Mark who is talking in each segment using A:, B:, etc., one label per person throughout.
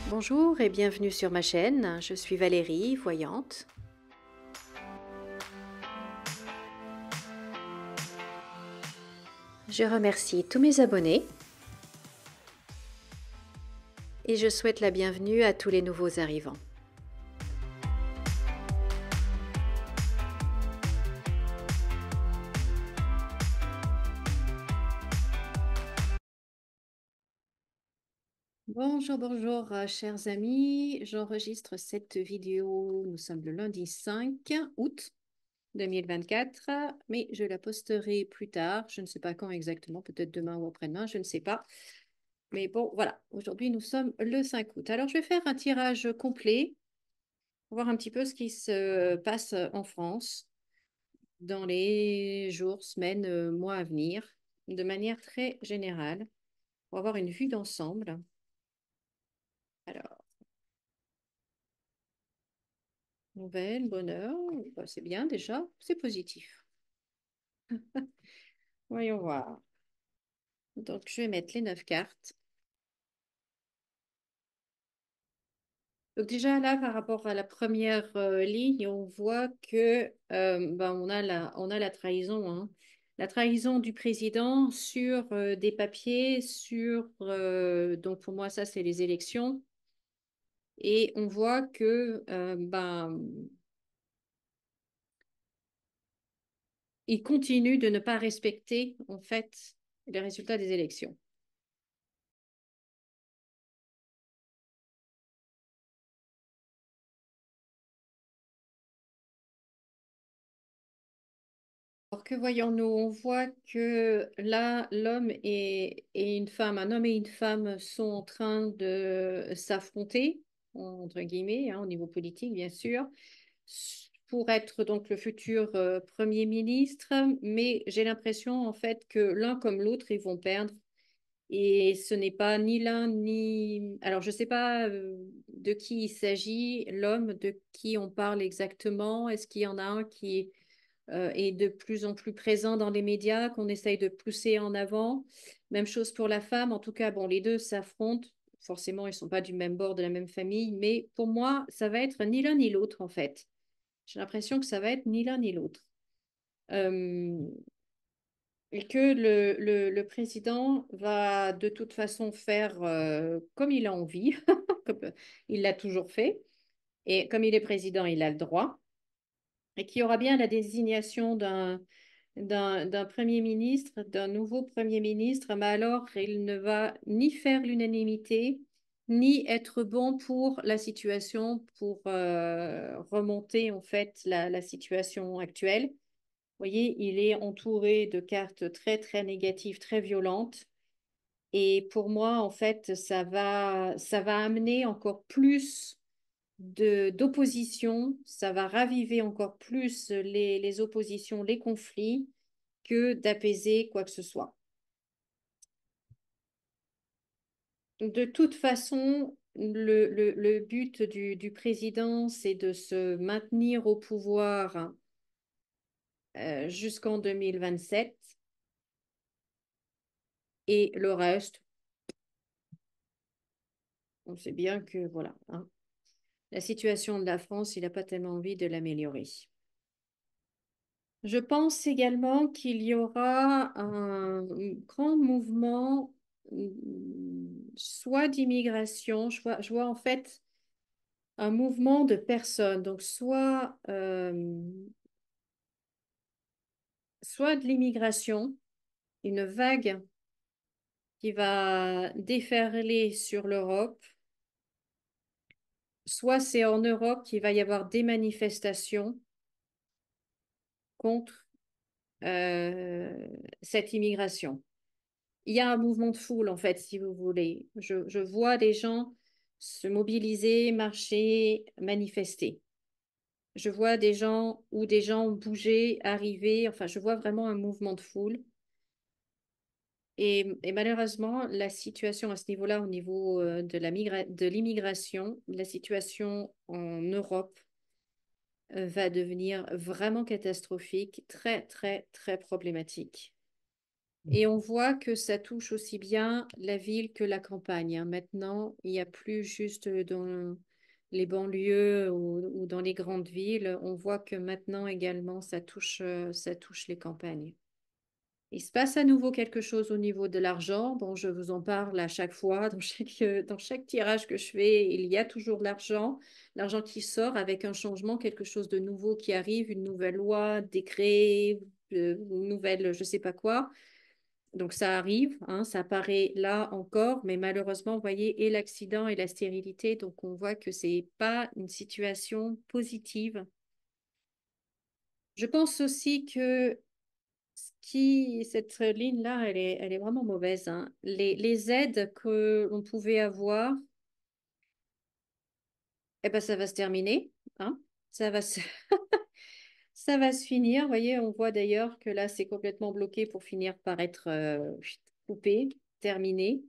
A: Bonjour et bienvenue sur ma chaîne, je suis Valérie, voyante. Je remercie tous mes abonnés et je souhaite la bienvenue à tous les nouveaux arrivants. Bonjour, bonjour, chers amis. J'enregistre cette vidéo, nous sommes le lundi 5 août 2024, mais je la posterai plus tard. Je ne sais pas quand exactement, peut-être demain ou après-demain, je ne sais pas. Mais bon, voilà, aujourd'hui nous sommes le 5 août. Alors je vais faire un tirage complet pour voir un petit peu ce qui se passe en France dans les jours, semaines, mois à venir, de manière très générale, pour avoir une vue d'ensemble. Alors, nouvelle, bonheur, bah, c'est bien déjà, c'est positif. Voyons voir. Donc, je vais mettre les 9 cartes. Donc déjà là, par rapport à la première ligne, on voit que ben, on a la trahison, hein. La trahison du président sur des papiers, sur donc pour moi ça c'est les élections. Et on voit que ben, il continue de ne pas respecter en fait les résultats des élections. Alors que voyons-nous? On voit que là, l'homme et une femme, un homme et une femme sont en train de s'affronter, entre guillemets, hein, au niveau politique, bien sûr, pour être donc le futur Premier ministre. Mais j'ai l'impression, en fait, que l'un comme l'autre, ils vont perdre. Et ce n'est pas ni l'un ni... Alors, je ne sais pas de qui il s'agit, l'homme, de qui on parle exactement. Est-ce qu'il y en a un qui est de plus en plus présent dans les médias, qu'on essaye de pousser en avant? Même chose pour la femme. En tout cas, bon, les deux s'affrontent. Forcément, ils ne sont pas du même bord, de la même famille. Mais pour moi, ça va être ni l'un ni l'autre, en fait. J'ai l'impression que ça va être ni l'un ni l'autre. Euh, et que le président va de toute façon faire comme il a envie, comme il l'a toujours fait. Et comme il est président, il a le droit. Et qu'il y aura bien la désignation d'un premier ministre, d'un nouveau premier ministre, mais alors il ne va ni faire l'unanimité, ni être bon pour la situation, pour remonter en fait la situation actuelle. Vous voyez, il est entouré de cartes très, très négatives, très violentes. Et pour moi, en fait, ça va amener encore plus d'opposition, ça va raviver encore plus les oppositions, les conflits, que d'apaiser quoi que ce soit. De toute façon, le but du président, c'est de se maintenir au pouvoir jusqu'en 2027 et le reste, on sait bien que voilà, hein, la situation de la France, il n'a pas tellement envie de l'améliorer. Je pense également qu'il y aura un grand mouvement, soit d'immigration, je vois en fait un mouvement de personnes, donc soit de l'immigration, une vague qui va déferler sur l'Europe, soit c'est en Europe qu'il va y avoir des manifestations contre cette immigration. Il y a un mouvement de foule, en fait, si vous voulez. Je vois des gens se mobiliser, marcher, manifester. Je vois des gens ou des gens bouger, arriver. Enfin, je vois vraiment un mouvement de foule. Et malheureusement, la situation à ce niveau-là, au niveau de l'immigration, la situation en Europe va devenir vraiment catastrophique, très, très, très problématique. Et on voit que ça touche aussi bien la ville que la campagne, hein. Maintenant, il n'y a plus juste dans les banlieues ou dans les grandes villes. On voit que maintenant également, ça touche les campagnes. Il se passe à nouveau quelque chose au niveau de l'argent. Bon, je vous en parle à chaque fois. Dans chaque tirage que je fais, il y a toujours de l'argent. L'argent qui sort avec un changement, quelque chose de nouveau qui arrive, une nouvelle loi, décret, une nouvelle je ne sais pas quoi. Donc ça arrive, hein, ça apparaît là encore, mais malheureusement, vous voyez, et l'accident et la stérilité, donc on voit que c'est pas une situation positive. Je pense aussi que cette ligne-là, elle est vraiment mauvaise, hein. Les aides que l'on pouvait avoir, eh ben, ça va se terminer, hein. Ça va se, ça va se finir. Vous voyez, on voit d'ailleurs que là, c'est complètement bloqué pour finir par être coupé, terminé.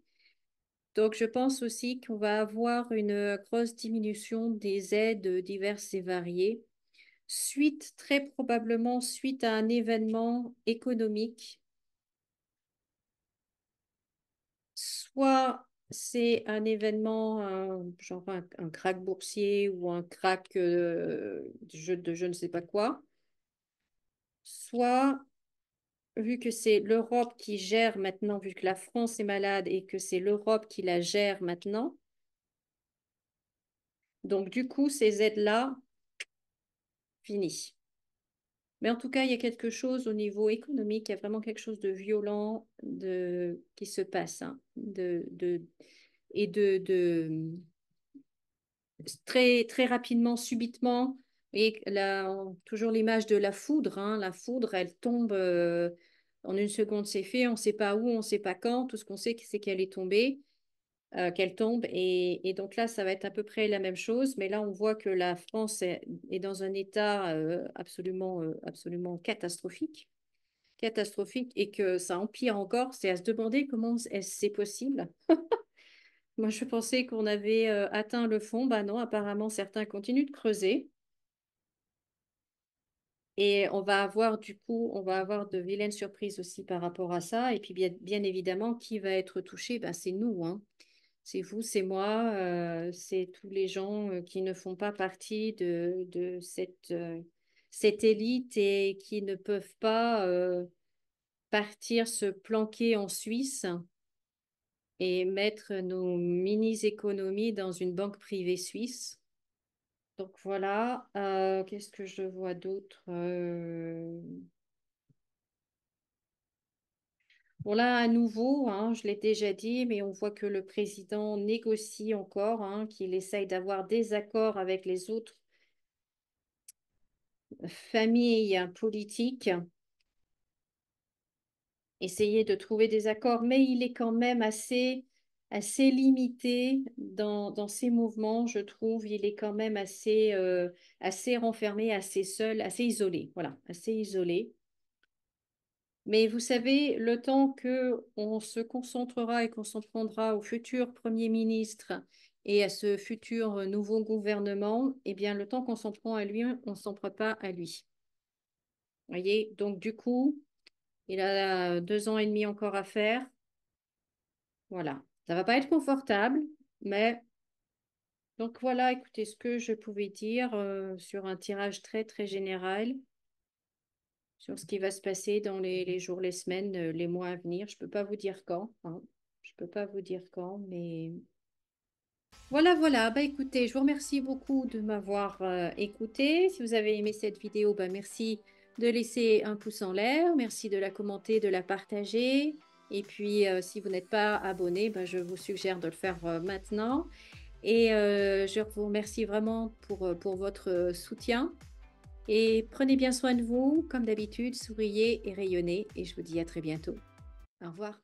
A: Donc, je pense aussi qu'on va avoir une grosse diminution des aides diverses et variées, très probablement suite à un événement économique. Soit c'est un événement, genre un krach boursier ou un krach de je ne sais pas quoi. Soit, vu que c'est l'Europe qui gère maintenant, vu que la France est malade et que c'est l'Europe qui la gère maintenant, donc du coup, ces aides-là, finies. Mais en tout cas, il y a quelque chose au niveau économique, il y a vraiment quelque chose de violent qui se passe, hein, et très, très rapidement, subitement. Et là, toujours l'image de la foudre, hein. La foudre, elle tombe en une seconde, c'est fait. On ne sait pas où, on ne sait pas quand. Tout ce qu'on sait, c'est qu'elle est tombée, qu'elle tombe. Et donc là, ça va être à peu près la même chose. Mais là, on voit que la France est dans un état absolument catastrophique. Catastrophique et que ça empire encore. C'est à se demander comment c'est possible. Moi, je pensais qu'on avait atteint le fond. Bah non, apparemment, certains continuent de creuser. Et on va avoir de vilaines surprises aussi par rapport à ça. Et puis, bien évidemment, qui va être touché? Ben, c'est nous, hein. C'est vous, c'est moi, c'est tous les gens qui ne font pas partie de cette élite et qui ne peuvent pas partir se planquer en Suisse et mettre nos mini-économies dans une banque privée suisse. Donc voilà, qu'est-ce que je vois d'autre? Bon là, à nouveau, hein, je l'ai déjà dit, mais on voit que le président négocie encore, hein, qu'il essaye d'avoir des accords avec les autres familles politiques, essayer de trouver des accords, mais il est quand même assez limité dans ses mouvements, je trouve. Il est quand même assez renfermé, assez seul, assez isolé. Voilà, assez isolé. Mais vous savez, le temps que on se concentrera et qu'on s'en prendra au futur Premier ministre et à ce futur nouveau gouvernement, eh bien, le temps qu'on s'en prend à lui, on ne s'en prend pas à lui. Vous voyez? Donc, du coup, il a 2 ans et demi encore à faire. Voilà. Ça va pas être confortable, mais donc voilà, écoutez ce que je pouvais dire sur un tirage très, très général sur ce qui va se passer dans les jours, les semaines, les mois à venir. Je peux pas vous dire quand, hein. Je peux pas vous dire quand, mais voilà, voilà. Bah écoutez, je vous remercie beaucoup de m'avoir écouté. Si vous avez aimé cette vidéo, bah merci de laisser un pouce en l'air. Merci de la commenter, de la partager. Et puis, si vous n'êtes pas abonné, bah, je vous suggère de le faire maintenant. Et je vous remercie vraiment pour votre soutien. Et prenez bien soin de vous, comme d'habitude, souriez et rayonnez. Et je vous dis à très bientôt. Au revoir.